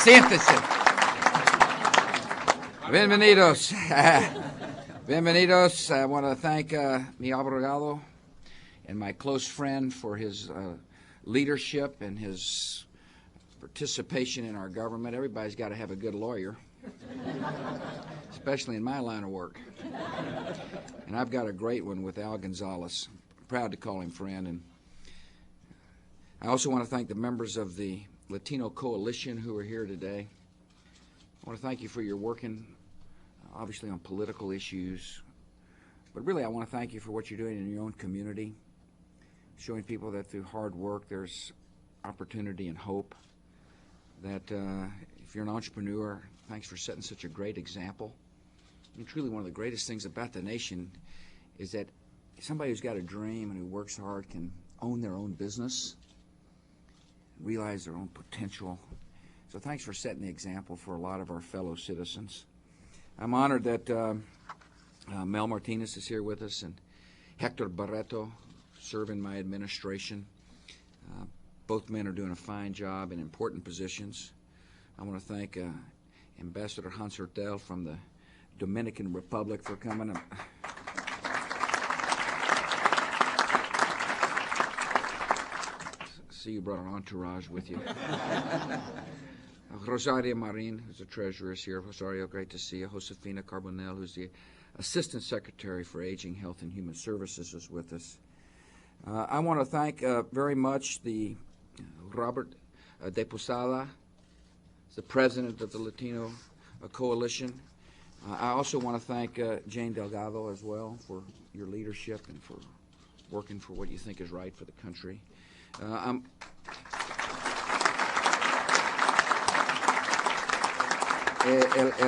Siéntese. Bienvenidos. Bienvenidos. I want to thank mi abogado and my close friend for his leadership and his participation in our government. Everybody's got to have a good lawyer, especially in my line of work. And I've got a great one with Al Gonzalez. I'm proud to call him friend. And I also want to thank the members of the Latino Coalition who are here today. I want to thank you for your working, obviously, on political issues. But really, I want to thank you for what you're doing in your own community, showing people that through hard work there's opportunity and hope. That if you're an entrepreneur, thanks for setting such a great example. I mean, truly one of the greatest things about the nation is that somebody who's got a dream and who works hard can own their own business, realize their own potential. So thanks for setting the example for a lot of our fellow citizens. I'm honored that Mel Martinez is here with us and Hector Barreto serve in my administration. Both men are doing a fine job in important positions. I want to thank Ambassador Hans Hertel from the Dominican Republic for coming. See, you brought an entourage with you. Rosario Marin, who's the treasurer, is here. Rosario, great to see you. Josefina Carbonell, who's the Assistant Secretary for Aging, Health, and Human Services, is with us. I want to thank very much the Robert De Posada, the president of the Latino Coalition. I also want to thank Jane Delgado as well for your leadership and for working for what you think is right for the country. El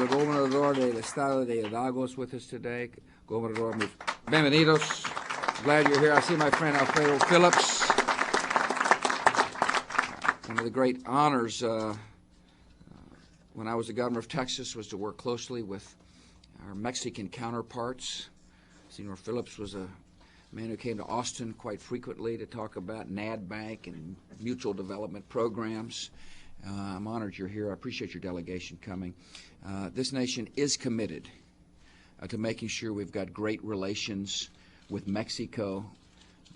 gobernador del estado de Hidalgo is with us today. Gobernador, bienvenidos. Glad you're here. I see my friend Alfredo Phillips. One of the great honors when I was the governor of Texas was to work closely with our Mexican counterparts. Senor Phillips was a man who came to Austin quite frequently to talk about NAD Bank and mutual development programs. I'm honored you're here. I appreciate your delegation coming. This nation is committed to making sure we've got great relations with Mexico.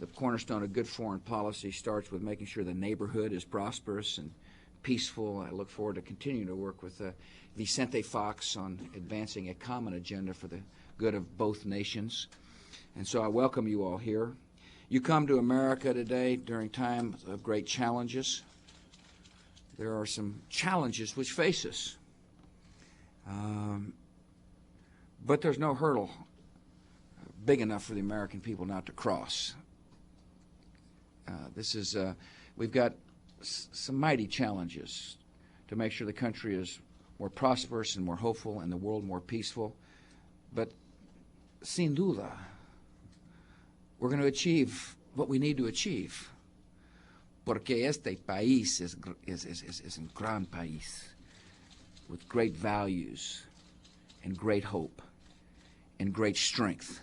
The cornerstone of good foreign policy starts with making sure the neighborhood is prosperous and peaceful. I look forward to continuing to work with Vicente Fox on advancing a common agenda for the good of both nations. And so I welcome you all here. You come to America today during times of great challenges. There are some challenges which face us. But there's no hurdle big enough for the American people not to cross. We've got some mighty challenges to make sure the country is more prosperous and more hopeful and the world more peaceful. But sin duda, we're going to achieve what we need to achieve. Porque este país es un gran país with great values and great hope and great strength.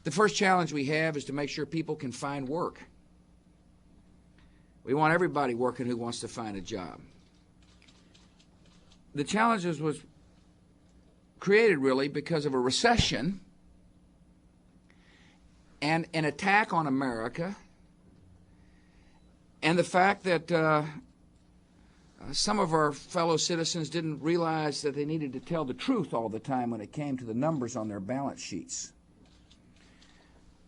The first challenge we have is to make sure people can find work. We want everybody working who wants to find a job. The challenges was created really because of a recession and an attack on America, and the fact that some of our fellow citizens didn't realize that they needed to tell the truth all the time when it came to the numbers on their balance sheets.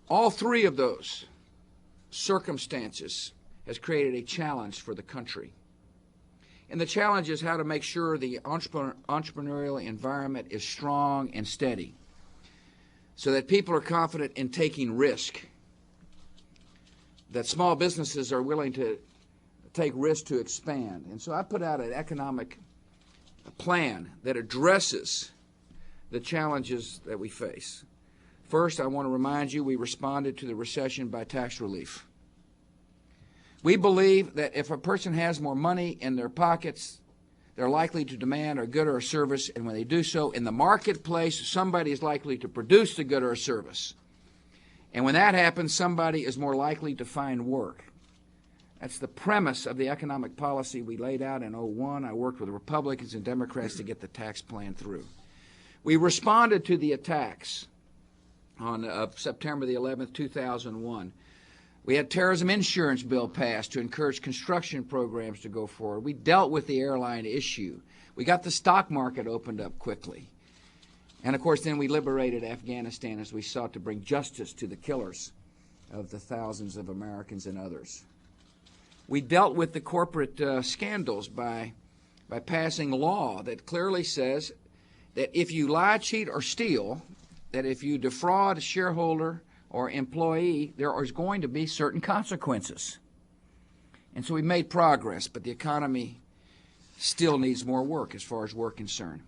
All three of those circumstances has created a challenge for the country. And the challenge is how to make sure the entrepreneurial environment is strong and steady so that people are confident in taking risk, that small businesses are willing to take risks to expand. And so I put out an economic plan that addresses the challenges that we face. First, I want to remind you we responded to the recession by tax relief. We believe that if a person has more money in their pockets, they're likely to demand a good or a service, and when they do so in the marketplace, somebody is likely to produce the good or a service. And when that happens, somebody is more likely to find work. That's the premise of the economic policy we laid out in '01. I worked with Republicans and Democrats to get the tax plan through. We responded to the attacks on September the 11th, 2001. We had terrorism insurance bill passed to encourage construction programs to go forward. We dealt with the airline issue. We got the stock market opened up quickly. And, of course, then we liberated Afghanistan as we sought to bring justice to the killers of the thousands of Americans and others. We dealt with the corporate scandals by passing law that clearly says that if you lie, cheat, or steal, that if you defraud a shareholder or employee, there is going to be certain consequences. And so we made progress, but the economy still needs more work as far as we're concerned.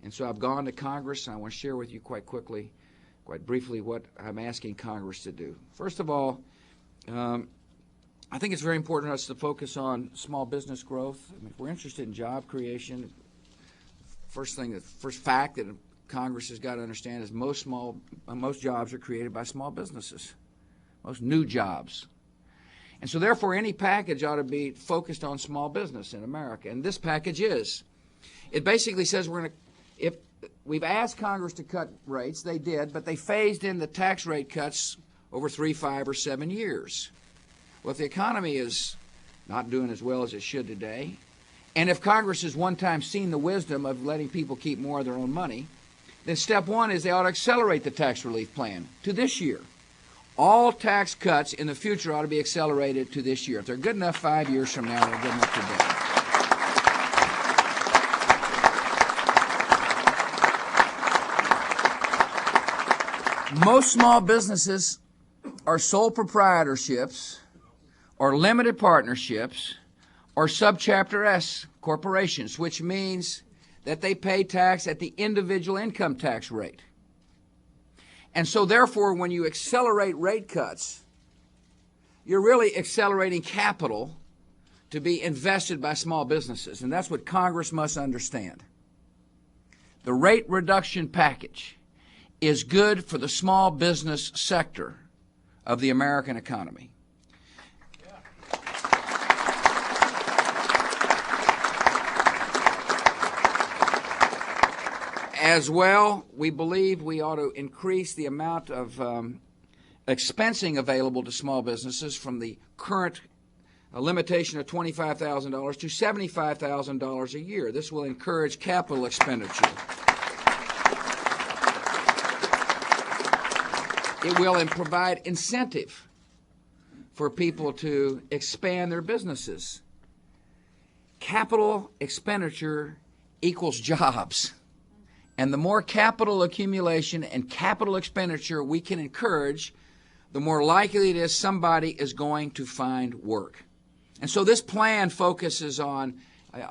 And so I've gone to Congress, and I want to share with you quite briefly, what I'm asking Congress to do. First of all, I think it's very important for us to focus on small business growth. I mean, if we're interested in job creation, first fact that Congress has got to understand is most jobs are created by small businesses, most new jobs. And so therefore any package ought to be focused on small business in America. And this package is. It basically says if we've asked Congress to cut rates, they did, but they phased in the tax rate cuts over 3, 5, or 7 years. Well, if the economy is not doing as well as it should today, and if Congress has one time seen the wisdom of letting people keep more of their own money, then step one is they ought to accelerate the tax relief plan to this year. All tax cuts in the future ought to be accelerated to this year. If they're good enough 5 years from now, they're good enough today. Most small businesses are sole proprietorships or limited partnerships or subchapter S corporations, which means that they pay tax at the individual income tax rate. And so therefore, when you accelerate rate cuts, you're really accelerating capital to be invested by small businesses. And that's what Congress must understand. The rate reduction package is good for the small business sector of the American economy. As well, we believe we ought to increase the amount of expensing available to small businesses from the current limitation of $25,000 to $75,000 a year. This will encourage capital expenditure. It will provide incentive for people to expand their businesses. Capital expenditure equals jobs. And the more capital accumulation and capital expenditure we can encourage, the more likely it is somebody is going to find work. And so this plan focuses on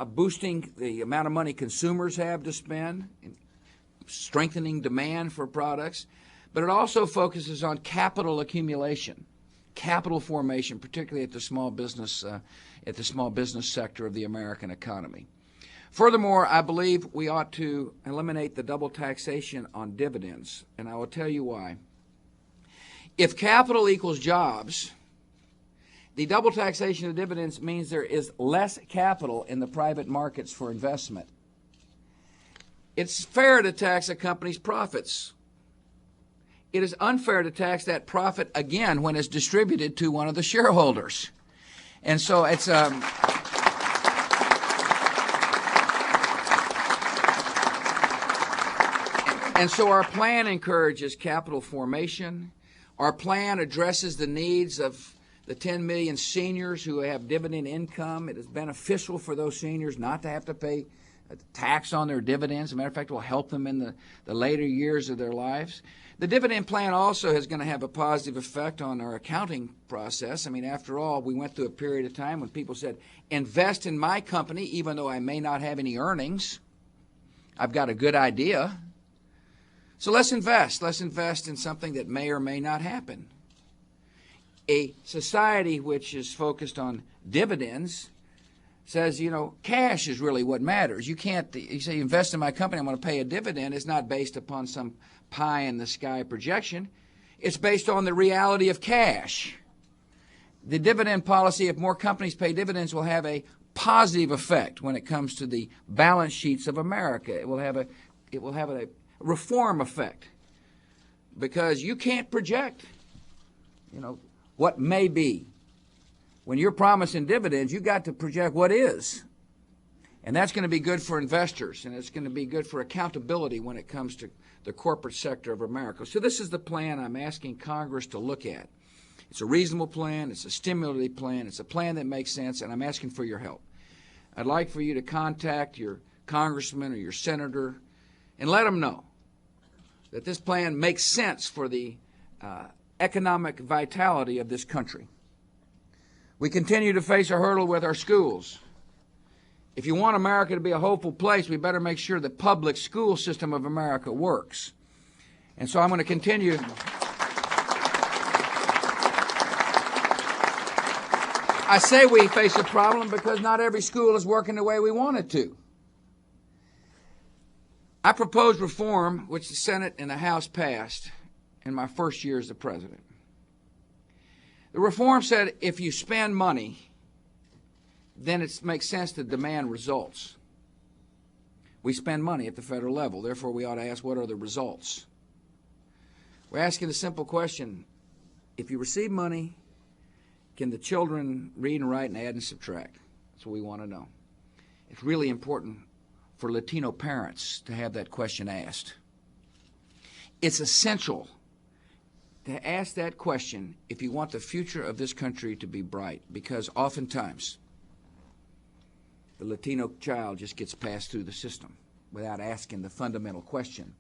boosting the amount of money consumers have to spend, strengthening demand for products, but it also focuses on capital accumulation, capital formation, particularly at the small business sector of the American economy. Furthermore, I believe we ought to eliminate the double taxation on dividends, and I will tell you why. If capital equals jobs, the double taxation of dividends means there is less capital in the private markets for investment. It's fair to tax a company's profits. It is unfair to tax that profit again when it's distributed to one of the shareholders. And so it's And so our plan encourages capital formation. Our plan addresses the needs of the 10 million seniors who have dividend income. It is beneficial for those seniors not to have to pay a tax on their dividends. As a matter of fact, it will help them in the later years of their lives. The dividend plan also is going to have a positive effect on our accounting process. I mean, after all, we went through a period of time when people said, invest in my company even though I may not have any earnings. I've got a good idea. So let's invest. Let's invest in something that may or may not happen. A society which is focused on dividends says, you know, cash is really what matters. You say invest in my company, I'm going to pay a dividend. It's not based upon some pie in the sky projection. It's based on the reality of cash. The dividend policy, if more companies pay dividends, will have a positive effect when it comes to the balance sheets of America. It will have a reform effect, because you can't project, what may be. When you're promising dividends, you got to project what is. And that's going to be good for investors, and it's going to be good for accountability when it comes to the corporate sector of America. So this is the plan I'm asking Congress to look at. It's a reasonable plan. It's a stimulative plan. It's a plan that makes sense, and I'm asking for your help. I'd like for you to contact your congressman or your senator and let them know that this plan makes sense for the economic vitality of this country. We continue to face a hurdle with our schools. If you want America to be a hopeful place, we better make sure the public school system of America works. And so I'm going to continue. I say we face a problem because not every school is working the way we want it to. I proposed reform, which the Senate and the House passed in my first year as the president. The reform said if you spend money, then it makes sense to demand results. We spend money at the federal level. Therefore, we ought to ask, what are the results? We're asking the simple question, if you receive money, can the children read and write and add and subtract? That's what we want to know. It's really important for Latino parents to have that question asked. It's essential to ask that question if you want the future of this country to be bright, because oftentimes the Latino child just gets passed through the system without asking the fundamental question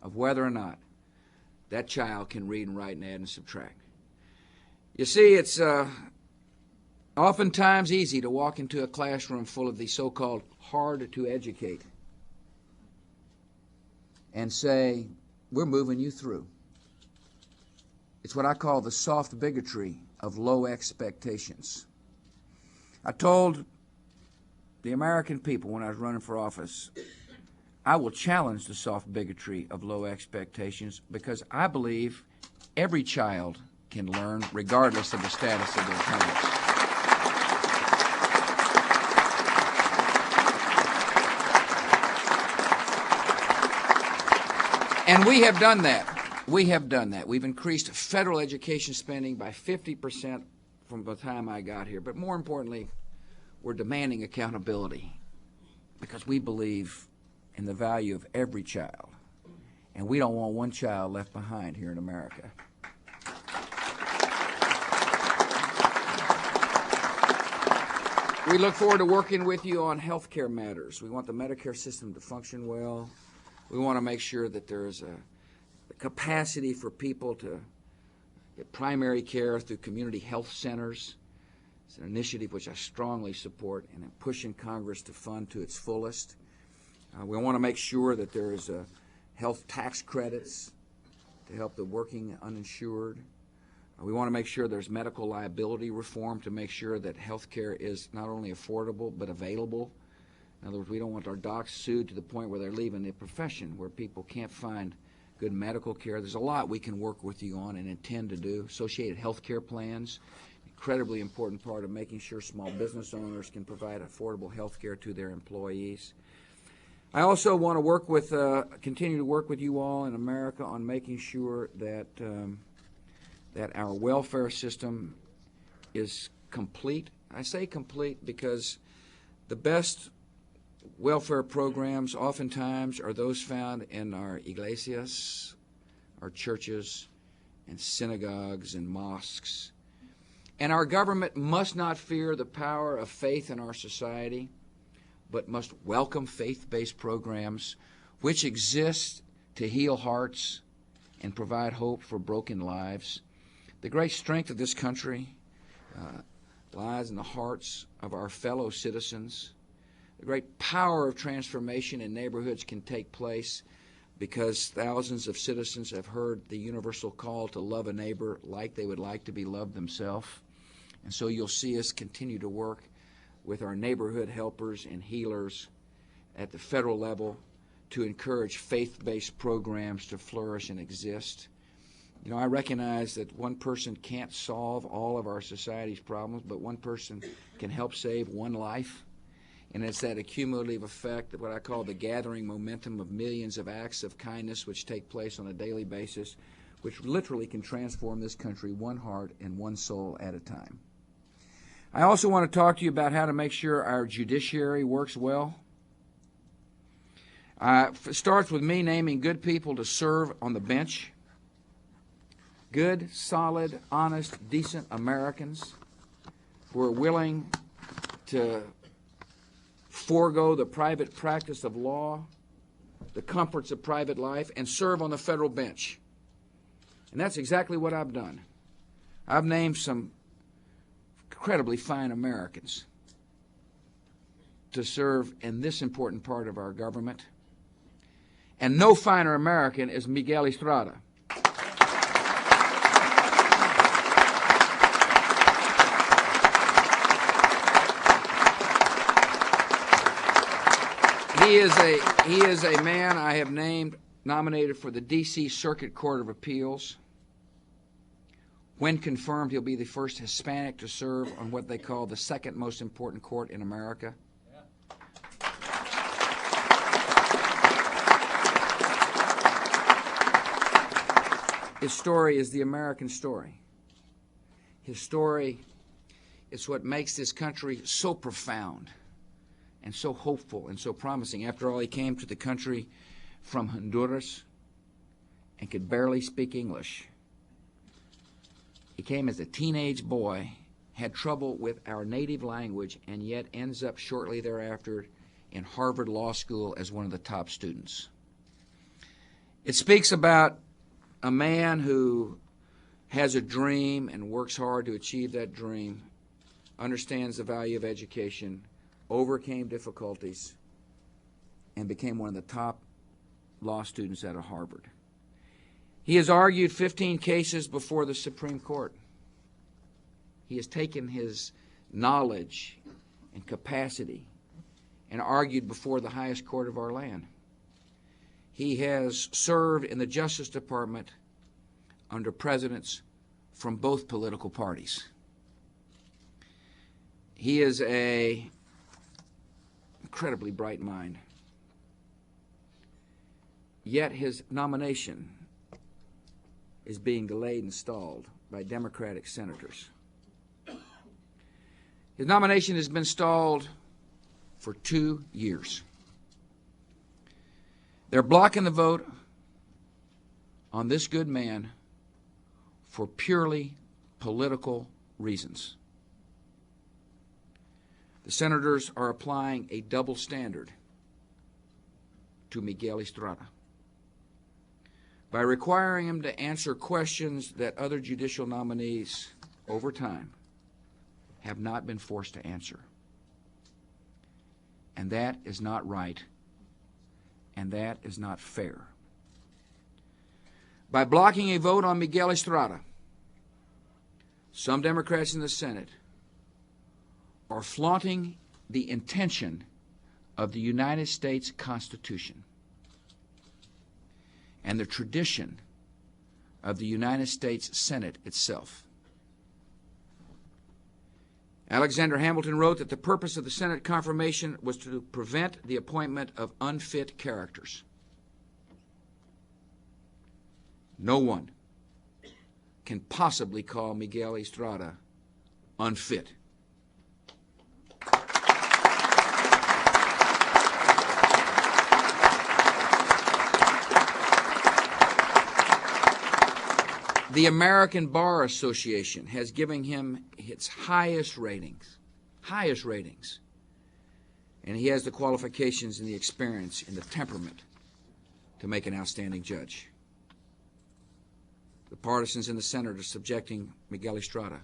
of whether or not that child can read and write and add and subtract. You see, it's oftentimes easy to walk into a classroom full of the so-called hard to educate and say, we're moving you through. It's what I call the soft bigotry of low expectations. I told the American people when I was running for office, I will challenge the soft bigotry of low expectations, because I believe every child can learn regardless of the status of their parents. And we have done that. We have done that. We've increased federal education spending by 50% from the time I got here. But more importantly, we're demanding accountability, because we believe in the value of every child, and we don't want one child left behind here in America. We look forward to working with you on health care matters. We want the Medicare system to function well. We want to make sure that there is a capacity for people to get primary care through community health centers. It's an initiative which I strongly support, and I'm pushing Congress to fund to its fullest. We want to make sure that there is health tax credits to help the working uninsured. We want to make sure there's medical liability reform to make sure that health care is not only affordable but available. In other words, we don't want our docs sued to the point where they're leaving the profession, where people can't find good medical care. There's a lot we can work with you on and intend to do. Associated health care plans, incredibly important part of making sure small business owners can provide affordable health care to their employees. I also want to work with, continue to work with you all in America on making sure that that our welfare system is complete. I say complete because the best welfare programs oftentimes are those found in our iglesias, our churches, and synagogues and mosques. And our government must not fear the power of faith in our society, but must welcome faith-based programs which exist to heal hearts and provide hope for broken lives. The great strength of this country lies in the hearts of our fellow citizens. The great power of transformation in neighborhoods can take place because thousands of citizens have heard the universal call to love a neighbor like they would like to be loved themselves. And so you'll see us continue to work with our neighborhood helpers and healers at the federal level to encourage faith-based programs to flourish and exist. You know, I recognize that one person can't solve all of our society's problems, but one person can help save one life. And it's that accumulative effect of what I call the gathering momentum of millions of acts of kindness which take place on a daily basis, which literally can transform this country one heart and one soul at a time. I also want to talk to you about how to make sure our judiciary works well. It starts with me naming good people to serve on the bench. Good, solid, honest, decent Americans who are willing to forego the private practice of law, the comforts of private life, and serve on the federal bench. And that's exactly what I've done. I've named some incredibly fine Americans to serve in this important part of our government. And no finer American is Miguel Estrada. He is a man I have nominated for the D.C. Circuit Court of Appeals. When confirmed, he'll be the first Hispanic to serve on what they call the second most important court in America. His story is the American story. His story is what makes this country so profound and so hopeful and so promising. After all, he came to the country from Honduras and could barely speak English. He came as a teenage boy, had trouble with our native language, and yet ends up shortly thereafter in Harvard Law School as one of the top students. It speaks about a man who has a dream and works hard to achieve that dream, understands the value of education, overcame difficulties, and became one of the top law students out of Harvard. He has argued 15 cases before the Supreme Court. He has taken his knowledge and capacity and argued before the highest court of our land. He has served in the Justice Department under presidents from both political parties. He is an incredibly bright mind. Yet his nomination is being delayed and stalled by Democratic senators. His nomination has been stalled for 2 years. They're blocking the vote on this good man for purely political reasons. The senators are applying a double standard to Miguel Estrada by requiring him to answer questions that other judicial nominees over time have not been forced to answer. And that is not right, and that is not fair. By blocking a vote on Miguel Estrada, some Democrats in the Senate are flaunting the intention of the United States Constitution and the tradition of the United States Senate itself. Alexander Hamilton wrote that the purpose of the Senate confirmation was to prevent the appointment of unfit characters. No one can possibly call Miguel Estrada unfit. The American Bar Association has given him its highest ratings, and he has the qualifications and the experience and the temperament to make an outstanding judge. The partisans in the Senate are subjecting Miguel Estrada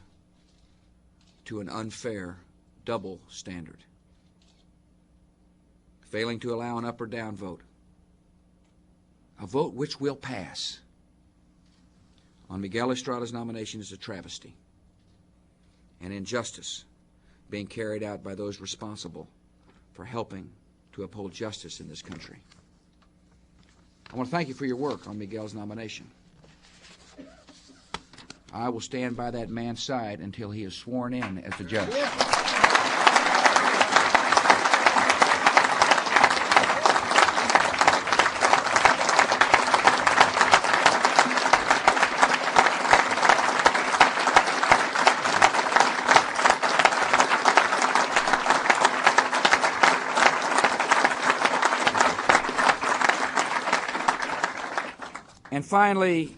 to an unfair double standard, failing to allow an up or down vote, a vote which will pass on Miguel Estrada's nomination is a travesty, an injustice being carried out by those responsible for helping to uphold justice in this country. I want to thank you for your work on Miguel's nomination. I will stand by that man's side until he is sworn in as the judge. And finally,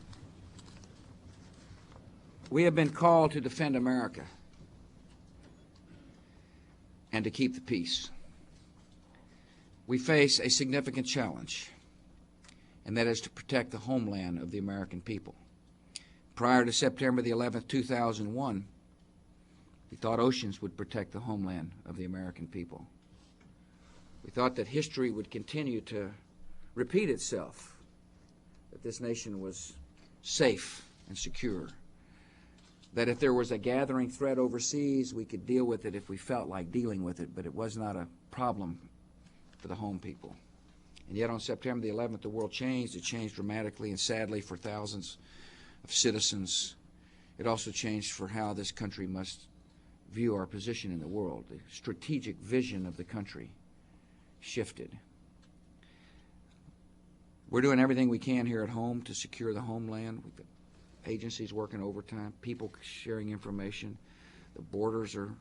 we have been called to defend America and to keep the peace. We face a significant challenge, and that is to protect the homeland of the American people. Prior to September the 11th, 2001, we thought oceans would protect the homeland of the American people. We thought that history would continue to repeat itself, that this nation was safe and secure, that if there was a gathering threat overseas, we could deal with it if we felt like dealing with it, but it was not a problem for the home people. And yet on September the 11th, the world changed. It changed dramatically and sadly for thousands of citizens. It also changed for how this country must view our position in the world. The strategic vision of the country shifted. We're doing everything we can here at home to secure the homeland. We've got agencies working overtime, people sharing information. The borders are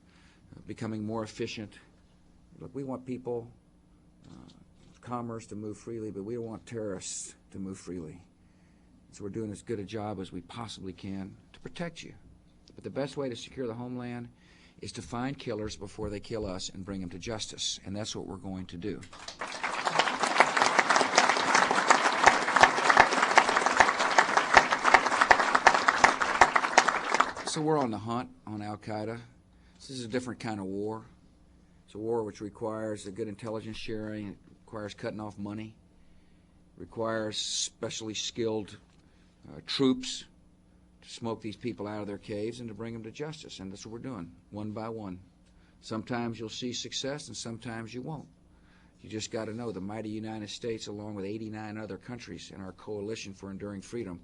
becoming more efficient. Look, we want people, commerce to move freely, but we don't want terrorists to move freely. So we're doing as good a job as we possibly can to protect you. But the best way to secure the homeland is to find killers before they kill us and bring them to justice, and that's what we're going to do. So we're on the hunt on al-Qaeda. This is a different kind of war. It's a war which requires a good intelligence sharing. It requires cutting off money. It requires specially skilled troops to smoke these people out of their caves and to bring them to justice. And that's what we're doing, one by one. Sometimes you'll see success and sometimes you won't. You just got to know the mighty United States, along with 89 other countries in our coalition for enduring freedom,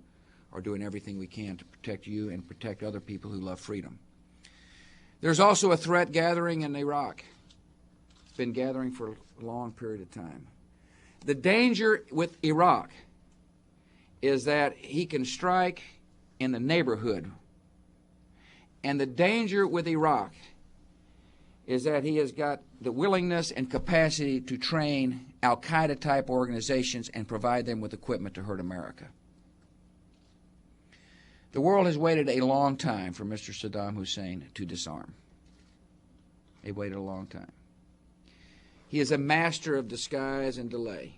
are doing everything we can to protect you and protect other people who love freedom. There's also a threat gathering in Iraq. It's been gathering for a long period of time. The danger with Iraq is that he can strike in the neighborhood. And the danger with Iraq is that he has got the willingness and capacity to train al-Qaeda type organizations and provide them with equipment to hurt America. The world has waited a long time for Mr. Saddam Hussein to disarm. They waited a long time. He is a master of disguise and delay.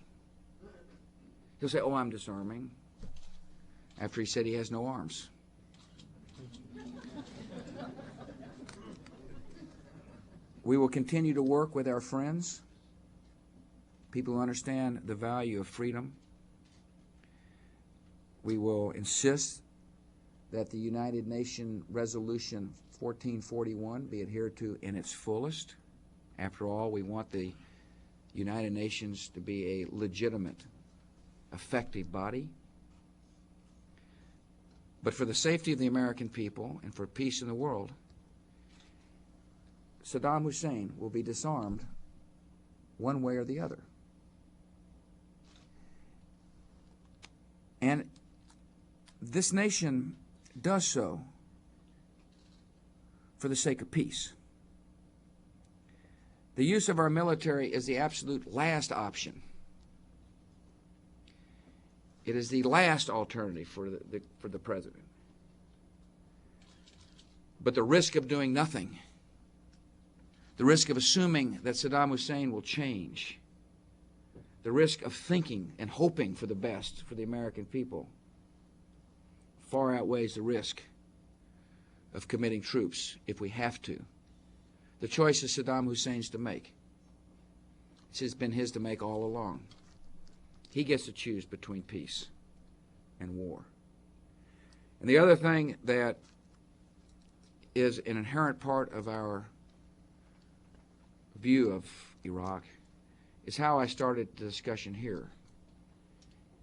He'll say, "Oh, I'm disarming," after he said he has no arms. We will continue to work with our friends, people who understand the value of freedom. We will insist that the United Nations Resolution 1441 be adhered to in its fullest. After all, we want the United Nations to be a legitimate, effective body. But for the safety of the American people and for peace in the world, Saddam Hussein will be disarmed one way or the other. And this nation does so for the sake of peace. The use of our military is the absolute last option. It is the last alternative for the president. But the risk of doing nothing, the risk of assuming that Saddam Hussein will change, the risk of thinking and hoping for the best for the American people far outweighs the risk of committing troops if we have to. The choice is Saddam Hussein's to make. It's been his to make all along. He gets to choose between peace and war. And the other thing that is an inherent part of our view of Iraq is how I started the discussion here.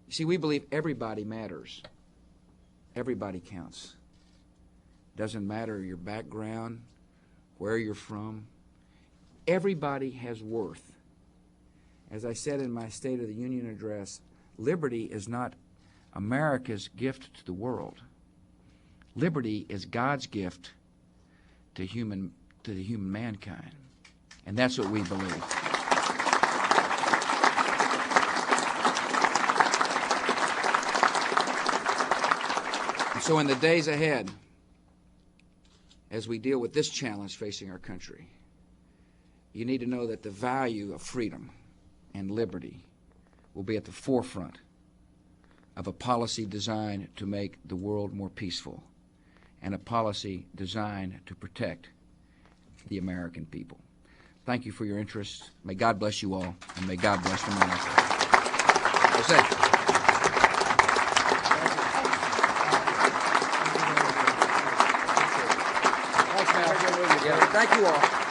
You see, we believe everybody matters. Everybody counts. Doesn't matter your background, where you're from. Everybody has worth. As I said in my State of the Union address, liberty is not America's gift to the world. Liberty is God's gift to the human mankind. And that's what we believe. And so in the days ahead, as we deal with this challenge facing our country, you need to know that the value of freedom and liberty will be at the forefront of a policy designed to make the world more peaceful and a policy designed to protect the American people. Thank you for your interest. May God bless you all, and may God bless America. That's it. Thanks, man. Thank you all.